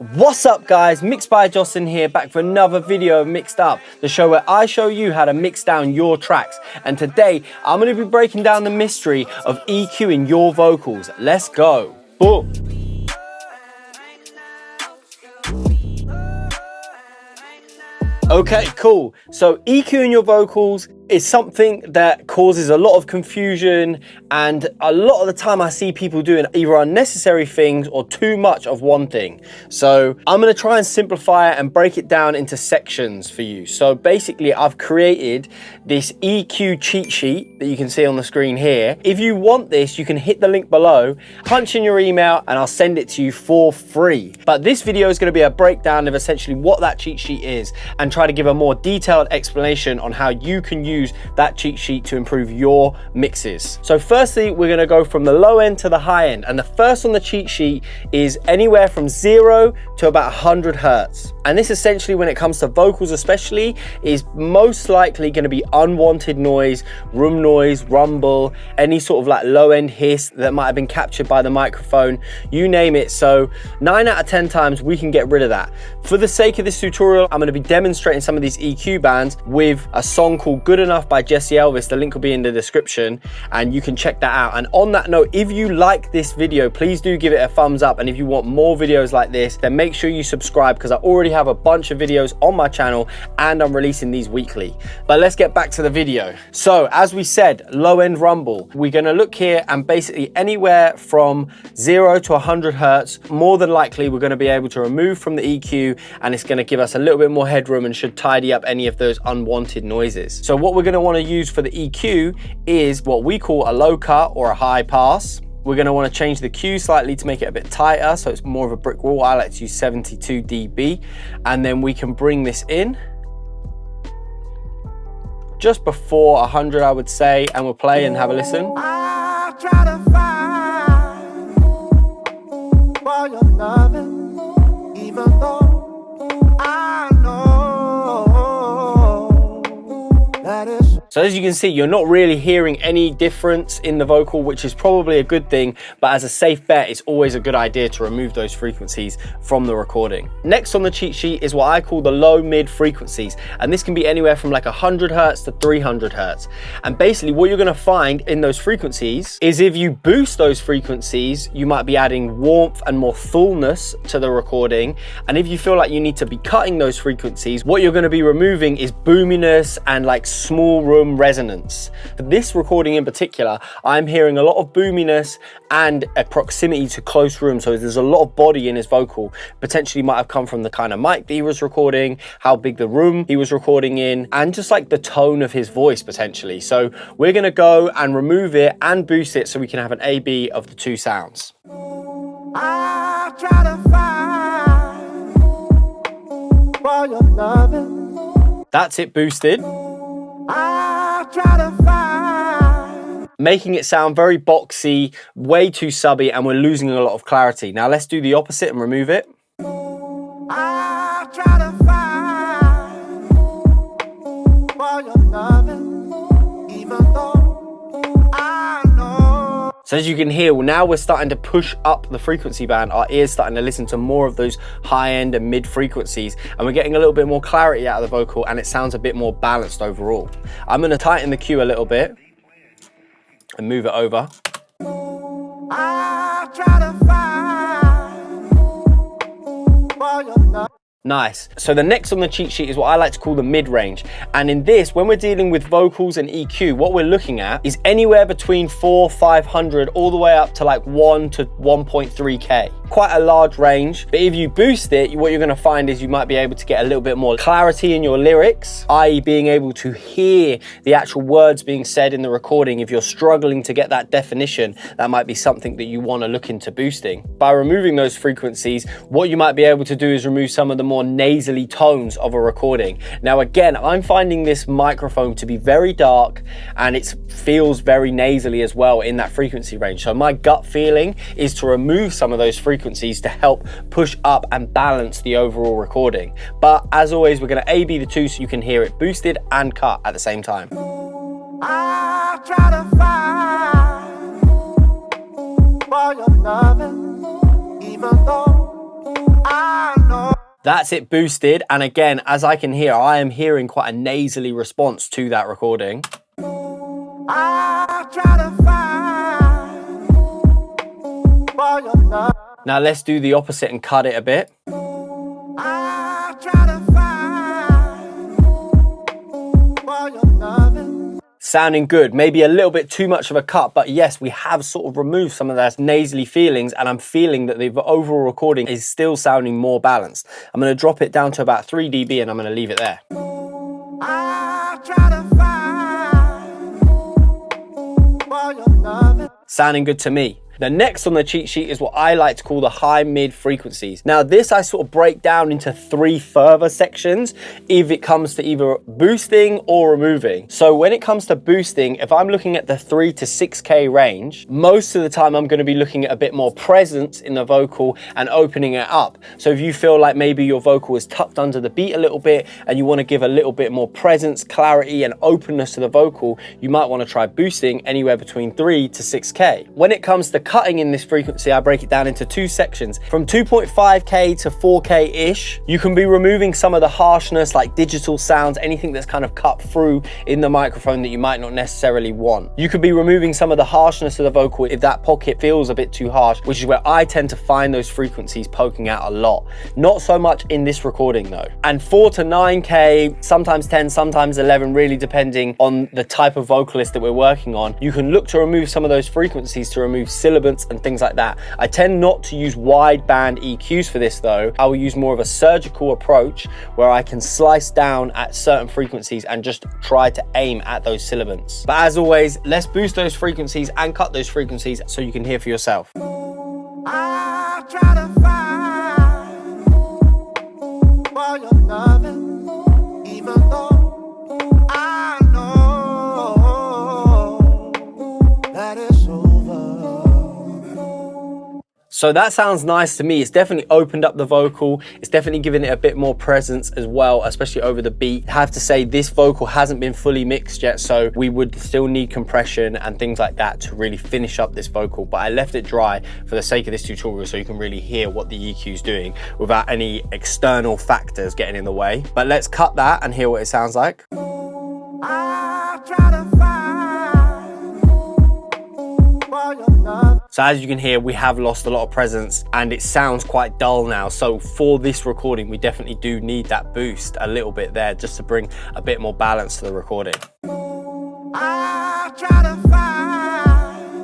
What's up guys, Mixed by Jocelyn here, back for another video of Mixed Up, the show where I show you how to mix down your tracks. And today, I'm going to be breaking down the mystery of EQing your vocals. Let's go. Boom. Okay, cool. So EQing your vocals is something that causes a lot of confusion, and a lot of the time I see people doing either unnecessary things or too much of one thing. So I'm gonna try and simplify it and break it down into sections for you. So basically I've created this EQ cheat sheet that you can see on the screen here. If you want this, you can hit the link below, punch in your email, and I'll send it to you for free. But this video is gonna be a breakdown of essentially what that cheat sheet is and try to give a more detailed explanation on how you can use that cheat sheet to improve your mixes. So firstly, we're going to go from the low end to the high end, and the first on the cheat sheet is anywhere from 0 to about 100 hertz. And this essentially, when it comes to vocals especially, is most likely going to be unwanted noise, room noise, rumble, any sort of like low end hiss that might have been captured by the microphone, you name it. So 9 out of 10 times we can get rid of that. For the sake of this tutorial, I'm going to be demonstrating some of these EQ bands with a song called Good Enough by Jesse Elvis. The link will be in the description and you can check that out. And on that note, if you like this video, please do give it a thumbs up. And if you want more videos like this, then make sure you subscribe, because I already have a bunch of videos on my channel and I'm releasing these weekly. But let's get back to the video. So as we said, low end rumble, we're going to look here, and basically anywhere from 0 to 100 hertz, more than likely we're going to be able to remove from the EQ, and it's going to give us a little bit more headroom and should tidy up any of those unwanted noises. So what we're going to want to use for the EQ is what we call a low cut or a high pass. We're going to want to change the Q slightly to make it a bit tighter, so it's more of a brick wall. I like to use 72 dB, and then we can bring this in just before 100, I would say, and we'll play and have a listen. I try to find for your loving, even though I know that is. So as you can see, you're not really hearing any difference in the vocal, which is probably a good thing, but as a safe bet, it's always a good idea to remove those frequencies from the recording. Next on the cheat sheet is what I call the low mid frequencies, and this can be anywhere from like 100 hertz to 300 hertz. And basically what you're gonna find in those frequencies is if you boost those frequencies, you might be adding warmth and more fullness to the recording. And if you feel like you need to be cutting those frequencies, what you're gonna be removing is boominess and like small room resonance. For this recording in particular, I'm hearing a lot of boominess and a proximity to close room. So there's a lot of body in his vocal. Potentially might have come from the kind of mic that he was recording, how big the room he was recording in, and just like the tone of his voice potentially. So we're gonna go and remove it and boost it so we can have an A/B of the two sounds. I try to find for your loving. That's it boosted. I try to find. Making it sound very boxy, way too subby, and we're losing a lot of clarity. Now let's do the opposite and remove it. I try to find for your loving, even though I know. So as you can hear, now we're starting to push up the frequency band. Our ears starting to listen to more of those high end and mid frequencies, and we're getting a little bit more clarity out of the vocal, and it sounds a bit more balanced overall. I'm going to tighten the Q a little bit and move it over. I try to find for your love. Nice. So the next on the cheat sheet is what I like to call the mid-range. And in this, when we're dealing with vocals and EQ, what we're looking at is anywhere between 400-500 all the way up to like 1 to 1.3K. Quite a large range, but if you boost it, what you're going to find is you might be able to get a little bit more clarity in your lyrics, i.e. being able to hear the actual words being said in the recording. If you're struggling to get that definition, that might be something that you want to look into boosting. By removing those frequencies, what you might be able to do is remove some of the more nasally tones of a recording. Now again, I'm finding this microphone to be very dark, and it feels very nasally as well in that frequency range. So my gut feeling is to remove some of those frequencies to help push up and balance the overall recording. But as always, we're going to A/B the two so you can hear it boosted and cut at the same time. I try to find for your loving, even though I That's it boosted. And again, as I can hear, I am hearing quite a nasally response to that recording. I try to find. Now let's do the opposite and cut it a bit. I try to find. Sounding good, maybe a little bit too much of a cut, but yes, we have sort of removed some of those nasally feelings, and I'm feeling that the overall recording is still sounding more balanced. I'm going to drop it down to about 3 dB and I'm going to leave it there. I try to find. Sounding good to me. The next on the cheat sheet is what I like to call the high mid frequencies. Now this I sort of break down into 3 further sections if it comes to either boosting or removing. So when it comes to boosting, if I'm looking at the 3 to 6K range, most of the time I'm going to be looking at a bit more presence in the vocal and opening it up. So if you feel like maybe your vocal is tucked under the beat a little bit and you want to give a little bit more presence, clarity and openness to the vocal, you might want to try boosting anywhere between 3 to 6K. When it comes to cutting in this frequency, I break it down into 2 sections. From 2.5K to 4K-ish, you can be removing some of the harshness like digital sounds, anything that's kind of cut through in the microphone that you might not necessarily want. You could be removing some of the harshness of the vocal if that pocket feels a bit too harsh, which is where I tend to find those frequencies poking out a lot. Not so much in this recording though. And 4 to 9K, sometimes 10, sometimes 11, really depending on the type of vocalist that we're working on. You can look to remove some of those frequencies to remove sibilance and things like that. I tend not to use wide band EQs for this though. I will use more of a surgical approach where I can slice down at certain frequencies and just try to aim at those sibilants. But as always, let's boost those frequencies and cut those frequencies so you can hear for yourself. I try to find while you're loving, even though I know that it's over. So that sounds nice to me. It's definitely opened up the vocal. It's definitely given it a bit more presence as well, especially over the beat. I have to say this vocal hasn't been fully mixed yet, so we would still need compression and things like that to really finish up this vocal. But I left it dry for the sake of this tutorial so you can really hear what the EQ is doing without any external factors getting in the way. But let's cut that and hear what it sounds like. I try to find while you're loving. So as you can hear, we have lost a lot of presence and it sounds quite dull now. So for this recording, we definitely do need that boost a little bit there just to bring a bit more balance to the recording. I try to find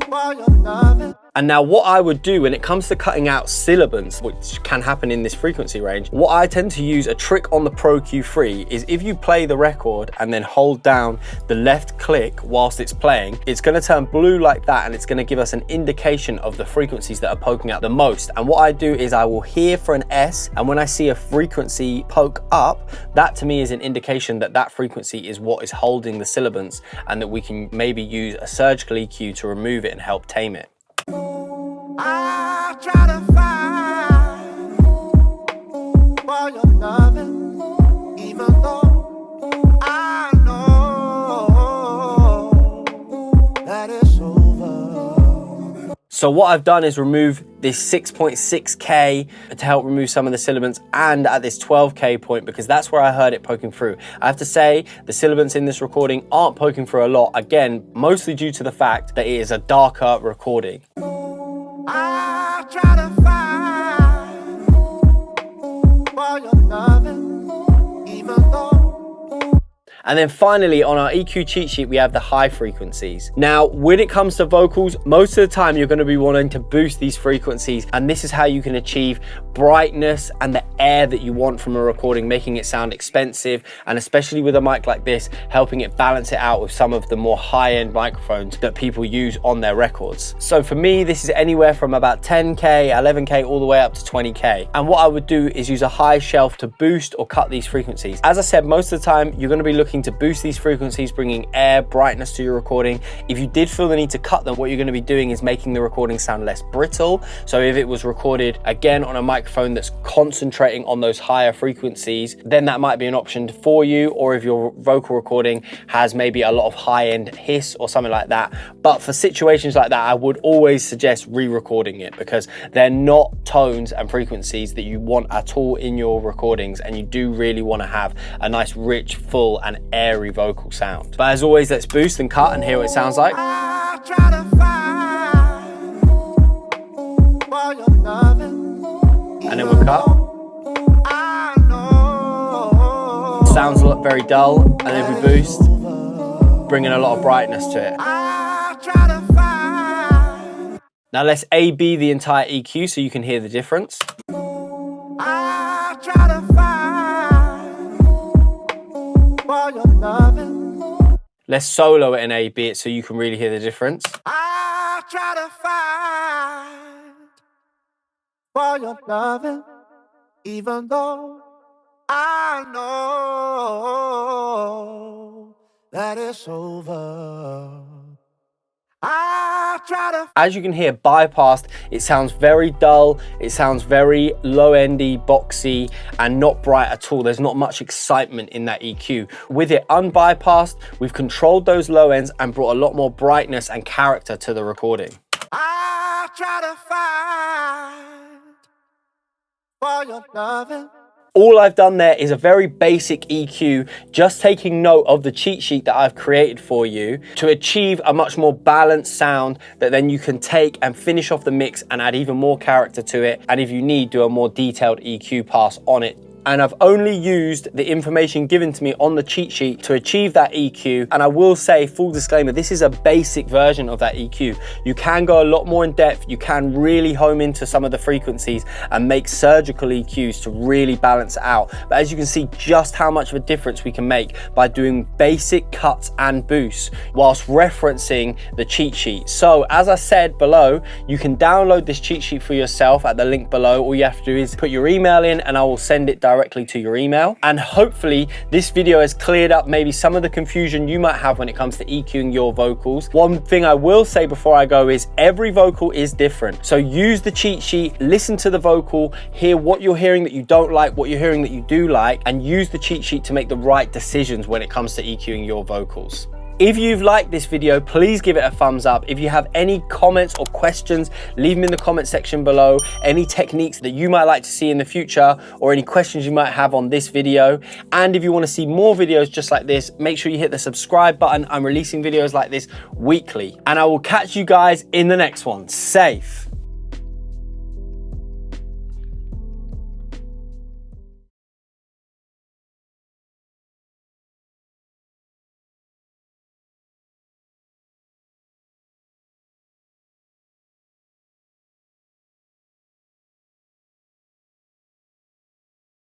while you're loving. And now what I would do when it comes to cutting out sibilants, which can happen in this frequency range, what I tend to use a trick on the Pro Q3 is if you play the record and then hold down the left click whilst it's playing, it's going to turn blue like that and it's going to give us an indication of the frequencies that are poking out the most. And what I do is I will hear for an S, and when I see a frequency poke up, that to me is an indication that that frequency is what is holding the sibilants and that we can maybe use a surgical EQ to remove it and help tame it. I try to find while you're loving, even though I know that it's over. So what I've done is remove this 6.6K to help remove some of the sibilants, and at this 12K point because that's where I heard it poking through. I have to say the sibilants in this recording aren't poking through a lot, again mostly due to the fact that it is a darker recording. I try to find while you're loving, even though. And then finally on our EQ cheat sheet, we have the high frequencies. Now, when it comes to vocals, most of the time you're going to be wanting to boost these frequencies, and this is how you can achieve brightness and the air that you want from a recording, making it sound expensive, and especially with a mic like this, helping it balance it out with some of the more high-end microphones that people use on their records. So for me, this is anywhere from about 10K, 11K, all the way up to 20K. And what I would do is use a high shelf to boost or cut these frequencies. As I said, most of the time you're going to be looking looking to boost these frequencies, bringing air, brightness to your recording. If you did feel the need to cut them, what you're going to be doing is making the recording sound less brittle. So if it was recorded again on a microphone that's concentrating on those higher frequencies, then that might be an option for you. Or if your vocal recording has maybe a lot of high-end hiss or something like that. But for situations like that, I would always suggest re-recording it, because they're not tones and frequencies that you want at all in your recordings, and you do really want to have a nice, rich, full and airy vocal sound. But as always, let's boost and cut and hear what it sounds like. I try to find while you're loving, And then we'll cut. I know. Sounds very dull, and then we boost, bringing a lot of brightness to it. I try to find. Now let's A-B the entire EQ so you can hear the difference. I try to find while you're loving. Let's solo it and A-B it so you can really hear the difference. I try to find while you're loving, even though I know that it's over. I try to. As you can hear, bypassed, it sounds very dull, it sounds very low-endy, boxy, and not bright at all. There's not much excitement in that EQ. With it unbypassed, we've controlled those low ends and brought a lot more brightness and character to the recording. I try to find while you're loving. All I've done there is a very basic EQ, just taking note of the cheat sheet that I've created for you to achieve a much more balanced sound that then you can take and finish off the mix and add even more character to it. And if you need, do a more detailed EQ pass on it. And I've only used the information given to me on the cheat sheet to achieve that EQ. And I will say, full disclaimer, this is a basic version of that EQ. You can go a lot more in depth. You can really home into some of the frequencies and make surgical EQs to really balance it out. But as you can see, just how much of a difference we can make by doing basic cuts and boosts whilst referencing the cheat sheet. So as I said below, you can download this cheat sheet for yourself at the link below. All you have to do is put your email in and I will send it directly to your email. And hopefully this video has cleared up maybe some of the confusion you might have when it comes to EQing your vocals. One thing I will say before I go is every vocal is different. So use the cheat sheet, listen to the vocal, hear what you're hearing that you don't like, what you're hearing that you do like, and use the cheat sheet to make the right decisions when it comes to EQing your vocals. If you've liked this video, please give it a thumbs up. If you have any comments or questions, leave them in the comment section below. Any techniques that you might like to see in the future, or any questions you might have on this video. And if you want to see more videos just like this, make sure you hit the subscribe button. I'm releasing videos like this weekly. And I will catch you guys in the next one. Safe.